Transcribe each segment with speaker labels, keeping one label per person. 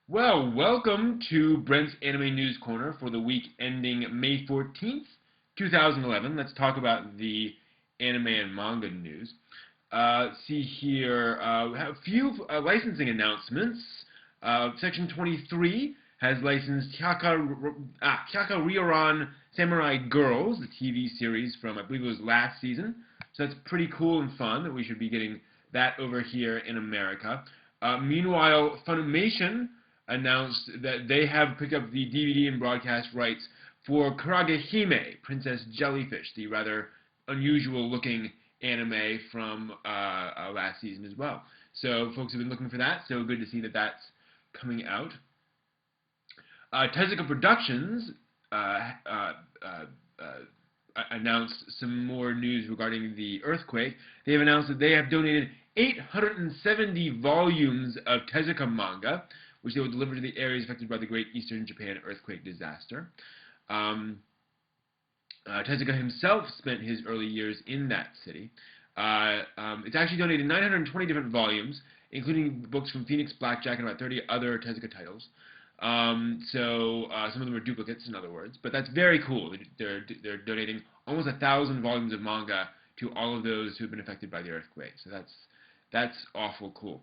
Speaker 1: Well, welcome to Brent's Anime News Corner for the week ending May 14th, 2011. Let's talk about the anime and manga news. See here, we have a few licensing announcements. Section 23 has licensed Hyaka Ryoran Samurai Girls, the TV series from, I believe it was last season. So that's pretty cool and fun that we should be getting that over here in America. Meanwhile, Funimation announced that they have picked up the DVD and broadcast rights for Karagehime, Princess Jellyfish, the rather unusual looking anime from last season as well. So folks have been looking for that, so good to see that that's coming out. Tezuka Productions announced some more news regarding the earthquake. They have announced that they have donated 870 volumes of Tezuka manga, which they will deliver to the areas affected by the Great Eastern Japan earthquake disaster. Tezuka himself spent his early years in that city. It's actually donated 920 different volumes, including books from Phoenix Blackjack and about 30 other Tezuka titles. Some of them are duplicates, in other words, but that's very cool. They're donating almost 1,000 volumes of manga to all of those who have been affected by the earthquake. So that's awful cool.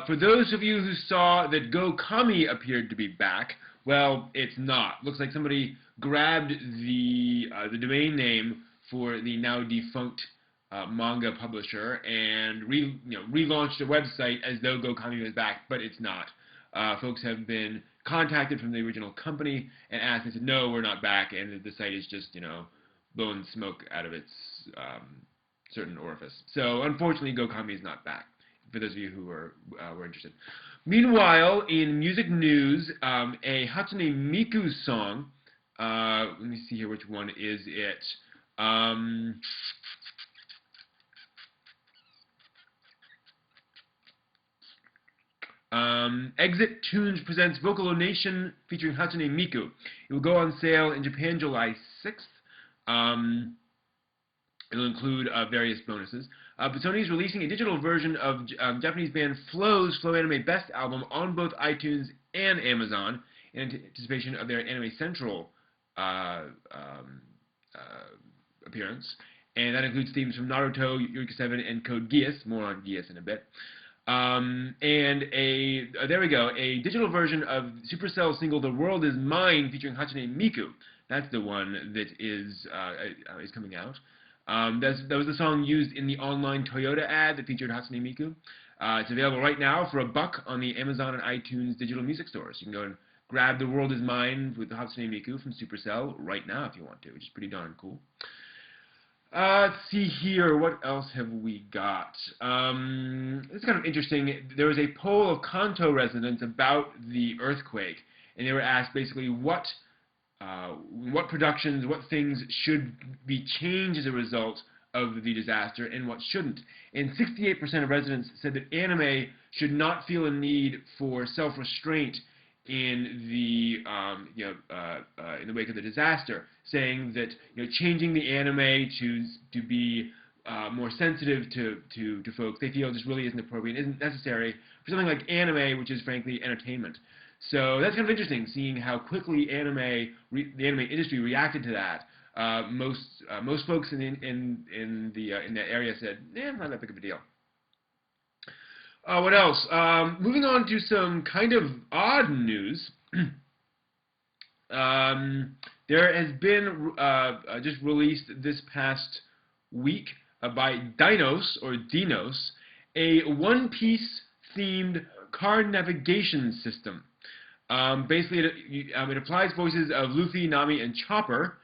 Speaker 1: For those of you who saw that GoComi appeared to be back, well, it's not. Looks like somebody grabbed the domain name for the now defunct manga publisher and relaunched a website as though GoComi was back, but it's not. Folks have been contacted from the original company and asked, and said, no, we're not back, and the site is just, blowing smoke out of its certain orifice. So, unfortunately, GoComi is not back, for those of you who were interested. Meanwhile, in music news, a Hatsune Miku song, let me see here, which one is it? Exit Tunes presents Vocalonation featuring Hatsune Miku. It will go on sale in Japan July 6th. It'll include various bonuses. But Sony is releasing a digital version of Japanese band Flow's Flow Anime Best album on both iTunes and Amazon in anticipation of their Anime Central appearance. And that includes themes from Naruto, Eureka 7, and Code Geass. More on Geass in a bit. There we go, a digital version of Supercell's single The World Is Mine featuring Hatsune Miku. That's the one that is coming out. That was the song used in the online Toyota ad that featured Hatsune Miku. It's available right now for $1 on the Amazon and iTunes digital music stores. You can go and grab The World Is Mine with Hatsune Miku from Supercell right now if you want to, which is pretty darn cool. Let's see here. What else have we got? It's kind of interesting. There was a poll of Kanto residents about the earthquake, and they were asked basically what productions, what things should be changed as a result of the disaster, and what shouldn't. And 68% of residents said that anime should not feel a need for self-restraint in the wake of the disaster, saying that changing the anime to be more sensitive to folks, they feel just really isn't appropriate, isn't necessary for something like anime, which is frankly entertainment. So that's kind of interesting, seeing how quickly the anime industry reacted to that. Most folks in that area said, not that big of a deal. What else? Moving on to some kind of odd news. There has been just released this past week by Dinos, a One Piece themed car navigation system. Basically, it applies voices of Luffy, Nami, and Chopper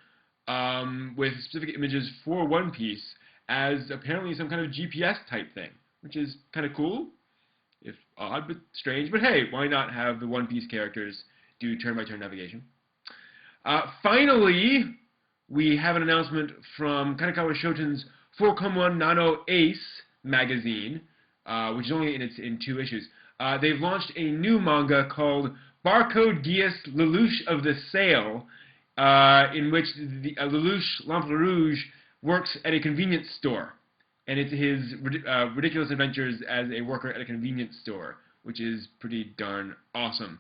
Speaker 1: with specific images for One Piece as apparently some kind of GPS type thing, which is kind of cool. If odd, but strange. But hey, why not have the One Piece characters do turn-by-turn navigation? Finally, we have an announcement from Kanekawa Shoten's Fourkomon Nano Ace magazine, which is only in 2 issues. They've launched a new manga called Barcode Geass Lelouch of the Sale, in which Lelouch Lamperouge works at a convenience store. And it's his ridiculous adventures as a worker at a convenience store, which is pretty darn awesome.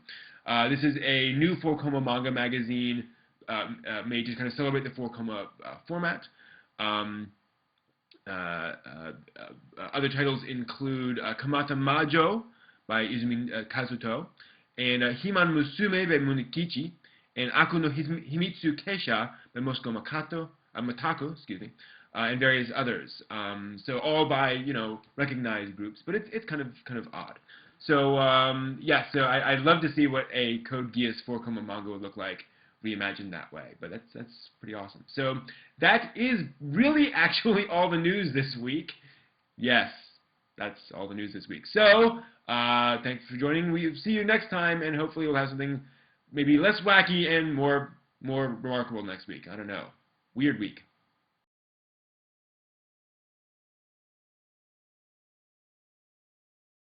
Speaker 1: This is a new 4-koma manga magazine made to kind of celebrate the 4-koma format. Other titles include Kamata Majo by Izumi Kazuto, and Himan Musume by Munikichi, and Aku no Himitsu Keisha by Moshiko Matako, and various others. So all by recognized groups, but it's kind of odd. So yeah, so I'd love to see what a Code Geass 4-koma manga would look like reimagined that way, but that's pretty awesome. So that is really actually all the news this week. Yes, that's all the news this week. So thanks for joining. We'll see you next time, and hopefully we'll have something maybe less wacky and more remarkable next week. I don't know. Weird week.